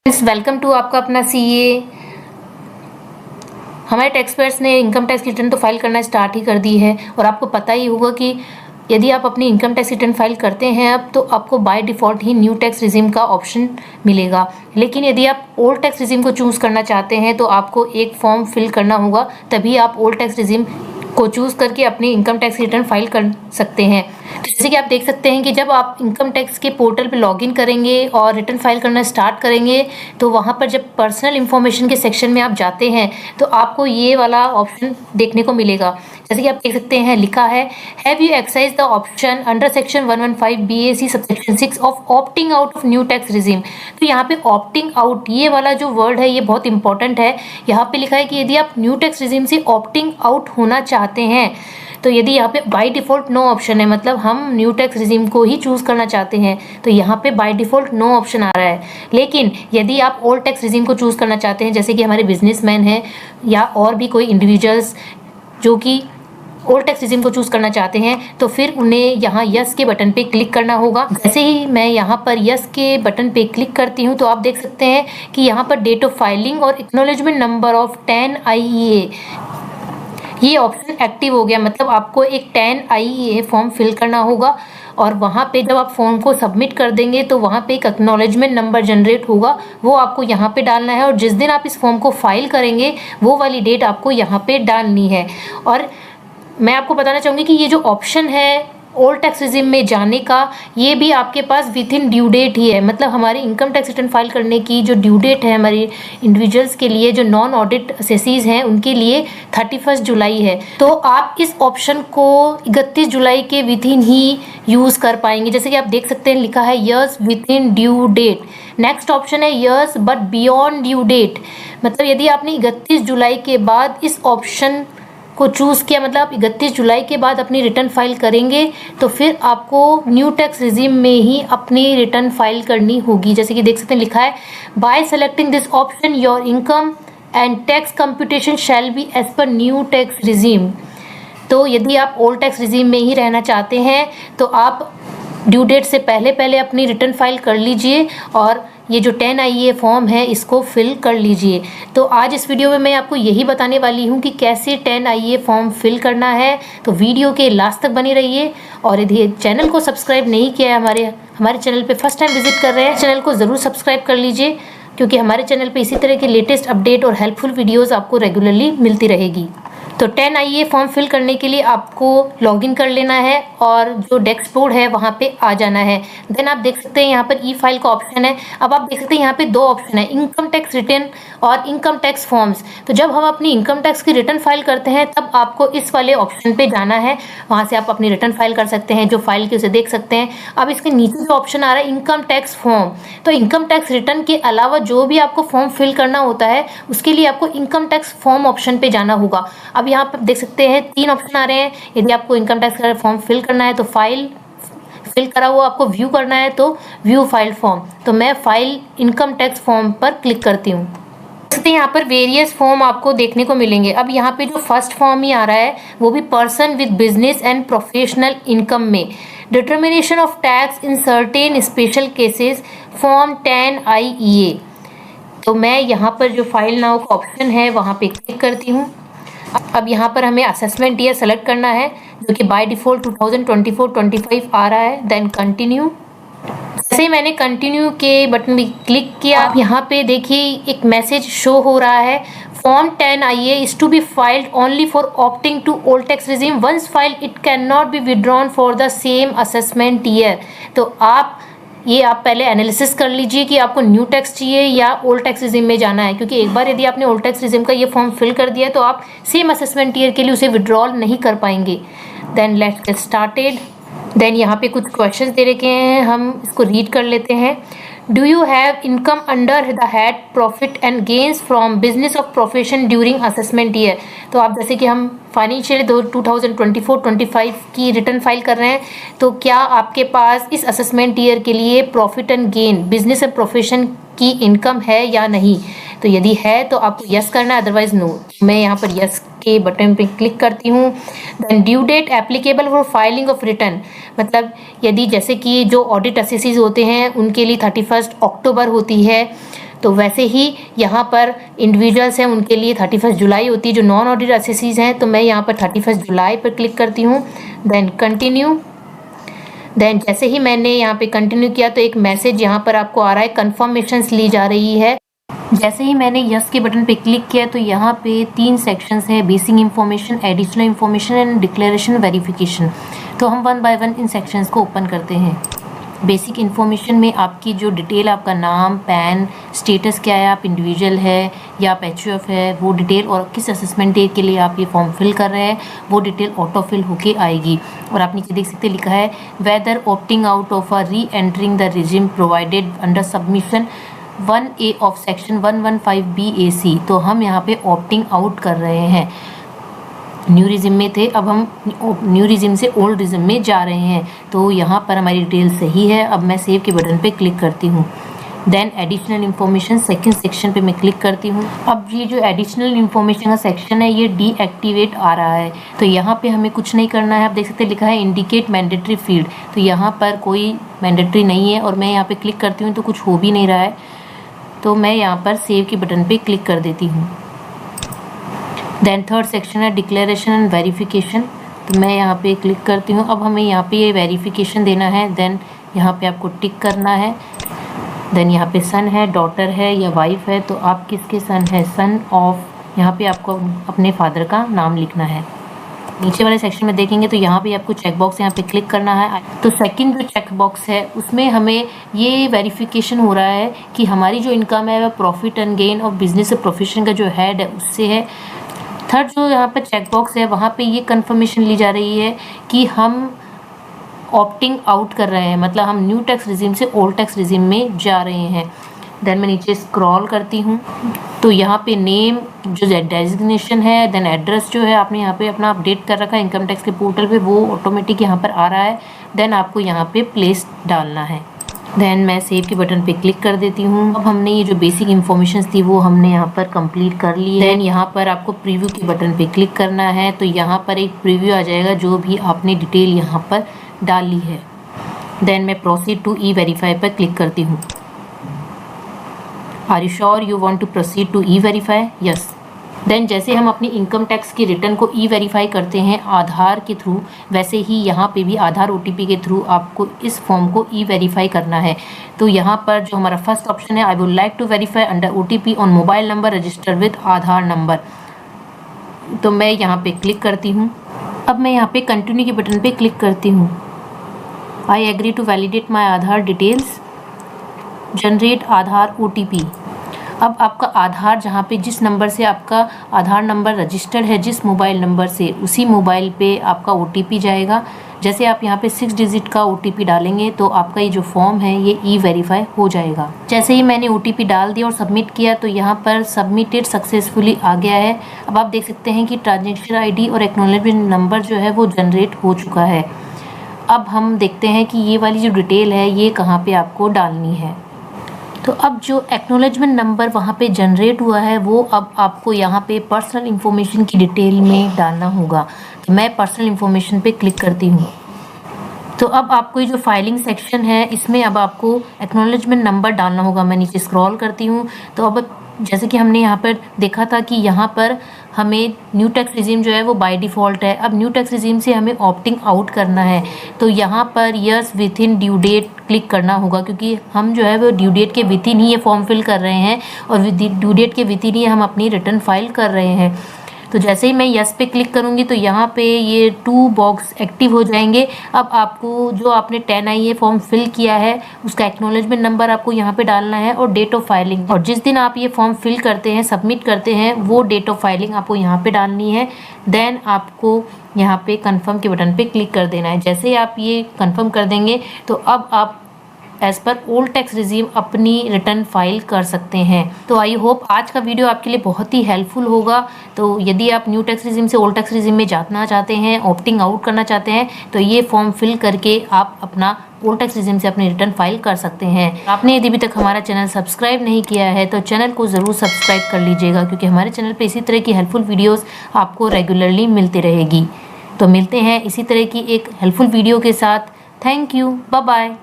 Welcome to आपका अपना CA. हमारे टैक्सपेयर्स ने इनकम टैक्स रिटर्न तो फाइल करना स्टार्ट ही कर दी है और आपको पता ही होगा कि यदि आप अपनी इनकम टैक्स रिटर्न फाइल करते हैं अब तो आपको by default he new tax regime का ऑप्शन मिलेगा। लेकिन यदि आप ओल्ड टैक्स रिजीम को चूज़ करना चाहते हैं तो आपको एक फॉर्म फिल करना होगा, तभी आप ओल्ड टैक्स रिजीम को चूज़ करके अपनी इनकम टैक्स रिटर्न फाइल कर सकते हैं। तो जैसे कि आप देख सकते हैं कि जब आप इनकम टैक्स के पोर्टल पे लॉगिन करेंगे और रिटर्न फाइल करना स्टार्ट करेंगे तो वहाँ पर जब पर्सनल इन्फॉर्मेशन के सेक्शन में आप जाते हैं तो आपको ये वाला ऑप्शन देखने को मिलेगा। जैसे कि आप देख सकते हैं लिखा है, have you exercise the option under section 115 BAC subsection 6 of opting out of new tax regime. तो यहाँ पे ऑप्टिंग आउट ये वाला जो वर्ड है ये बहुत इंपॉर्टेंट है। यहाँ पे लिखा है कि यदि आप न्यू टैक्स रिजीम से ऑप्टिंग आउट होना चाहते हैं तो यदि यहाँ पे बाय डिफ़ॉल्ट नो ऑप्शन है, मतलब हम न्यू टैक्स रिजीम को ही चूज़ करना चाहते हैं तो यहाँ पे बाय डिफ़ॉल्ट नो ऑप्शन आ रहा है। लेकिन यदि आप ओल्ड टैक्स रिजीम को चूज़ करना चाहते हैं, जैसे कि हमारे बिजनेसमैन हैं या और भी कोई इंडिविजुअल्स जो कि ओल्ड टैक्स रिजीम को चूज़ करना चाहते हैं, तो फिर उन्हें यहाँ यस के बटन पे क्लिक करना होगा। जैसे ही मैं यहाँ पर यस के बटन पे क्लिक करती हूँ तो आप देख सकते हैं कि यहाँ पर डेट ऑफ फाइलिंग और एक्नॉलेजमेंट नंबर ऑफ 10 IEA ये ऑप्शन एक्टिव हो गया। मतलब आपको एक 10 IEA फॉर्म फिल करना होगा और वहाँ पे जब आप फॉर्म को सबमिट कर देंगे तो वहाँ पे एक एक्नॉलेजमेंट नंबर जनरेट होगा, वो आपको यहाँ पे डालना है और जिस दिन आप इस फॉर्म को फाइल करेंगे वो वाली डेट आपको यहाँ पे डालनी है। और मैं आपको बताना चाहूँगी कि ये जो ऑप्शन है ओल्ड टैक्स रिजीम में जाने का ये भी आपके पास विद इन ड्यू डेट ही है। मतलब हमारी इनकम टैक्स रिटर्न फाइल करने की जो ड्यू डेट है हमारी इंडिविजुअल्स के लिए, जो नॉन ऑडिट असेसीज हैं उनके लिए 31 जुलाई है। तो आप इस ऑप्शन को 31 जुलाई के विद इन ही यूज़ कर पाएंगे। जैसे कि आप देख सकते हैं लिखा है yes within due date. Next option है yes but beyond due date. मतलब यदि आपने 31 जुलाई के बाद इस ऑप्शन को चूज़ किया, मतलब आप 31 जुलाई के बाद अपनी रिटर्न फाइल करेंगे तो फिर आपको न्यू टैक्स रिजीम में ही अपनी रिटर्न फाइल करनी होगी। जैसे कि देख सकते हैं लिखा है, by selecting this option your income and tax computation shall be as per new tax regime. तो यदि आप ओल्ड टैक्स रिजीम में ही रहना चाहते हैं तो आप ड्यू डेट से पहले पहले अपनी रिटर्न फाइल कर लीजिए और ये जो 10 IEA फॉर्म है इसको फिल कर लीजिए। तो आज इस वीडियो में मैं आपको यही बताने वाली हूँ कि कैसे 10 IEA फॉर्म फिल करना है। तो वीडियो के लास्ट तक बने रहिए और यदि चैनल को सब्सक्राइब नहीं किया है, हमारे चैनल पे फर्स्ट टाइम विजिट कर रहे हैं, चैनल को ज़रूर सब्सक्राइब कर लीजिए क्योंकि हमारे चैनल पे इसी तरह के लेटेस्ट अपडेट और हेल्पफुल वीडियोज़ आपको रेगुलरली मिलती रहेगी। तो 10 IEA फॉर्म फिल करने के लिए आपको लॉगिन कर लेना है और जो डैशबोर्ड है वहाँ पे आ जाना है। देन आप देख सकते हैं यहाँ पर ई फाइल का ऑप्शन है। अब आप देख सकते हैं यहाँ पे दो ऑप्शन है, इनकम टैक्स रिटर्न और इनकम टैक्स फॉर्म्स। तो जब हम अपनी इनकम टैक्स की रिटर्न फाइल करते हैं तब आपको इस वाले ऑप्शन पे जाना है, वहाँ से आप अपनी रिटर्न फाइल कर सकते हैं। जो फाइल की उसे देख सकते हैं। अब इसके नीचे जो ऑप्शन आ रहा है इनकम टैक्स फॉर्म, तो इनकम टैक्स रिटर्न के अलावा जो भी आपको फॉर्म फिल करना होता है उसके लिए आपको इनकम टैक्स फॉर्म ऑप्शन पे जाना होगा। अब यहाँ पर देख सकते हैं 3 ऑप्शन आ रहे हैं। यदि आपको इनकम टैक्स का फॉर्म फिल करना है तो फाइल फिल करा हुआ आपको व्यू करना है तो व्यू फाइल फॉर्म। तो मैं फाइल इनकम टैक्स फॉर्म पर क्लिक करती हूँ। यहाँ पर वेरियस फॉर्म आपको देखने को मिलेंगे। अब यहाँ पे जो फर्स्ट फॉर्म ही आ रहा है वो भी person with business and professional income में determination of tax in certain special cases form 10 IEA। तो मैं यहाँ पर जो फाइल नाउ का ऑप्शन है वहाँ पे क्लिक करती हूँ। अब यहाँ पर हमें असेसमेंट ईयर सेलेक्ट करना है जो कि बाय डिफ़ॉल्ट 2024-25 आ रहा है। Then continue. जैसे ही मैंने कंटिन्यू के बटन में क्लिक किया, आप यहाँ पे देखिए एक मैसेज शो हो रहा है, form 10 IEA is to be filed only for opting to old tax regime, once filed it can not be withdrawn for the same assessment year. तो आप पहले एनालिसिस कर लीजिए कि आपको न्यू टैक्स चाहिए या ओल्ड टैक्स रिजीम में जाना है, क्योंकि एक बार यदि आपने ओल्ड टैक्स रिजीम का ये फॉर्म फिल कर दिया तो आप सेम असेसमेंट ईयर के लिए उसे विड्रॉल नहीं कर पाएंगे। Then let's get started. Then यहाँ पे कुछ क्वेश्चंस दे रखे हैं, हम इसको रीड कर लेते हैं। Do you have income under the head profit and gains from business of profession during assessment year. तो आप जैसे कि हम फाइनेंशियल 2024-25 की रिटर्न फाइल कर रहे हैं तो क्या आपके पास इस असेसमेंट ईयर के लिए profit and gain business and profession की इनकम है या नहीं। तो यदि है तो आपको यस करना है, अदरवाइज नो। मैं यहाँ पर यस के बटन पे क्लिक करती हूँ। Then due date applicable for filing of return, मतलब यदि जैसे कि जो ऑडिट असेसीज होते हैं उनके लिए 31 अक्टूबर होती है, तो वैसे ही यहाँ पर इंडिविजुअल्स हैं उनके लिए 31 जुलाई होती है, जो नॉन ऑडिट असेसीज हैं। तो मैं यहाँ पर 31 जुलाई पर क्लिक करती हूँ, देन कंटिन्यू। देन जैसे ही मैंने यहाँ पे कंटिन्यू किया तो एक मैसेज यहाँ पर आपको आ रहा है, कन्फर्मेशंस ली जा रही है। जैसे ही मैंने यस के बटन पे क्लिक किया तो यहाँ पे 3 सेक्शंस है, basic information, additional information and declaration verification. तो हम 1 बाय 1 इन सेक्शंस को ओपन करते हैं। बेसिक इन्फॉर्मेशन में आपकी जो डिटेल, आपका नाम, पैन, स्टेटस क्या है, आप इंडिविजुअल है या आप HUF है, वो डिटेल और किस असेसमेंट डे के लिए आप ये फॉर्म फिल कर रहे हैं वो डिटेल ऑटो फिल होके आएगी। और आप नीचे देख सकते हैं लिखा है whether opting out of a re entering the regime provided under submission 1A of section 115 BAC। तो हम यहाँ पे ऑप्टिंग आउट कर रहे हैं। न्यू रिजिम में थे, अब हम न्यू रिजिम से ओल्ड रिजिम में जा रहे हैं। तो यहाँ पर हमारी डिटेल सही है। अब मैं सेव के बटन पे क्लिक करती हूँ। Then additional information second section पे मैं क्लिक करती हूँ। अब ये जो एडिशनल इन्फॉर्मेशन का सेक्शन है ये डीएक्टिवेट आ रहा है। तो यहाँ पे हमें कुछ नहीं करना है। आप देख सकते हैं लिखा है इंडिकेट मैंडेटरी फील्ड। तो यहाँ पर कोई मैंडेटरी नहीं है और मैं यहाँ पे क्लिक करती हूँ तो कुछ हो भी नहीं रहा है। तो मैं यहाँ पर सेव के बटन पे क्लिक कर देती हूँ। देन थर्ड सेक्शन है डिक्लेरेशन एंड वेरिफिकेशन। तो मैं यहाँ पे क्लिक करती हूँ। अब हमें यहाँ पे ये वेरिफिकेशन देना है। देन यहाँ पे आपको टिक करना है। देन यहाँ पे सन है, डॉटर है या वाइफ है, तो आप किसके सन है, सन ऑफ, यहाँ पे आपको अपने फादर का नाम लिखना है। नीचे वाले सेक्शन में देखेंगे तो यहाँ पे आपको चेक बॉक्स यहाँ पे क्लिक करना है। तो सेकंड जो चेक बॉक्स है उसमें हमें ये वेरिफिकेशन हो रहा है कि हमारी जो इनकम है वह प्रॉफिट एंड गेन और बिजनेस प्रोफेशन का जो हेड है उससे है। थर्ड जो यहाँ पर चेक बॉक्स है वहाँ पे ये कंफर्मेशन ली जा रही है कि हम ऑप्टिंग आउट कर रहे हैं, मतलब हम न्यू टैक्स रिजिम से ओल्ड टैक्स रिजिम में जा रहे हैं। देन मैं नीचे स्क्रॉल करती हूँ तो यहाँ पे नेम जो डेजिग्नेशन है, देन एड्रेस जो है आपने यहाँ पे अपना अपडेट कर रखा है इनकम टैक्स के पोर्टल पे, वो ऑटोमेटिक यहाँ पर आ रहा है। देन आपको यहाँ पे प्लेस डालना है। देन मैं सेव के बटन पे क्लिक कर देती हूँ। अब हमने ये जो बेसिक इन्फॉर्मेशन थी वो हमने यहाँ पर कंप्लीट कर ली है। देन यहाँ पर आपको प्रीव्यू के बटन पे क्लिक करना है। तो यहाँ पर एक प्रीव्यू आ जाएगा जो भी आपने डिटेल यहाँ पर डाली है। देन मैं प्रोसीड टू ई वेरीफाई पर क्लिक करती हूँ। Are you sure you want to proceed to e verify? Yes. Then जैसे हम अपनी इनकम टैक्स की रिटर्न को ई वेरीफाई करते हैं आधार के थ्रू, वैसे ही यहाँ पे भी आधार OTP के थ्रू आपको इस फॉर्म को ई वेरीफाई करना है। तो यहाँ पर जो हमारा फर्स्ट ऑप्शन है, I would like to verify under OTP on mobile number register with Aadhaar number, तो मैं यहाँ पे क्लिक करती हूँ। अब मैं यहाँ पे कंटिन्यू के बटन पे क्लिक करती हूँ। I agree to validate my Aadhaar details, generate Aadhaar OTP। अब आपका आधार जहाँ पे जिस नंबर से आपका आधार नंबर रजिस्टर्ड है, जिस मोबाइल नंबर से, उसी मोबाइल पे आपका OTP जाएगा। जैसे आप यहाँ पे 6 डिजिट का OTP डालेंगे तो आपका ये जो फॉर्म है ये ई वेरीफाई हो जाएगा। जैसे ही मैंने OTP डाल दिया और सबमिट किया तो यहाँ पर सबमिटेड सक्सेसफुली आ गया है। अब आप देख सकते हैं कि ट्रांजेक्शन ID और एक्नॉलेजमेंट नंबर जो है वो जनरेट हो चुका है। अब हम देखते हैं कि ये वाली जो डिटेल है ये कहाँ पे आपको डालनी है। तो अब जो एक्नॉलेजमेंट नंबर वहाँ पे जनरेट हुआ है वो अब आपको यहाँ पे पर्सनल इन्फॉर्मेशन की डिटेल में डालना होगा। तो मैं पर्सनल इन्फॉर्मेशन पे क्लिक करती हूँ। तो अब आपको ये जो फाइलिंग सेक्शन है इसमें अब आपको एक्नॉलेजमेंट नंबर डालना होगा। मैं नीचे स्क्रॉल करती हूँ तो अब जैसे कि हमने यहाँ पर देखा था कि यहाँ पर हमें न्यू टैक्स रिजीम जो है वो बाय डिफ़ॉल्ट है। अब न्यू टैक्स रिजीम से हमें ऑप्टिंग आउट करना है तो यहाँ पर yes within due date click करना होगा, क्योंकि हम जो है वो ड्यू डेट के विथ इन ही ये फॉर्म फिल कर रहे हैं और ड्यू डेट के विथ इन ही हम अपनी रिटर्न फाइल कर रहे हैं। तो जैसे ही मैं यस पे क्लिक करूँगी तो यहाँ पे ये 2 बॉक्स एक्टिव हो जाएंगे। अब आपको जो आपने 10IA फॉर्म फिल किया है उसका एक्नॉलेजमेंट नंबर आपको यहाँ पे डालना है और डेट ऑफ फाइलिंग, और जिस दिन आप ये फॉर्म फिल करते हैं, सबमिट करते हैं, वो डेट ऑफ फाइलिंग आपको यहाँ पे डालनी है। देन आपको यहाँ पे कन्फर्म के बटन पे क्लिक कर देना है। जैसे ही आप ये कन्फर्म कर देंगे तो अब आप as per old tax regime अपनी रिटर्न फाइल कर सकते हैं। तो आई होप आज का वीडियो आपके लिए बहुत ही हेल्पफुल होगा। तो यदि आप न्यू टैक्स रिजीम से ओल्ड टैक्स रिजीम में जाना चाहते हैं, ऑप्टिंग आउट करना चाहते हैं, तो ये फॉर्म फिल करके आप अपना ओल्ड टैक्स रिजीम से अपनी रिटर्न फाइल कर सकते हैं। आपने यदि अभी तक हमारा चैनल सब्सक्राइब नहीं किया है तो चैनल को ज़रूर सब्सक्राइब कर लीजिएगा, क्योंकि हमारे चैनल पर इसी तरह की हेल्पफुल वीडियोज़ आपको रेगुलरली मिलती रहेगी। तो मिलते हैं इसी तरह की एक हेल्पफुल वीडियो के साथ। Thank you, bye bye.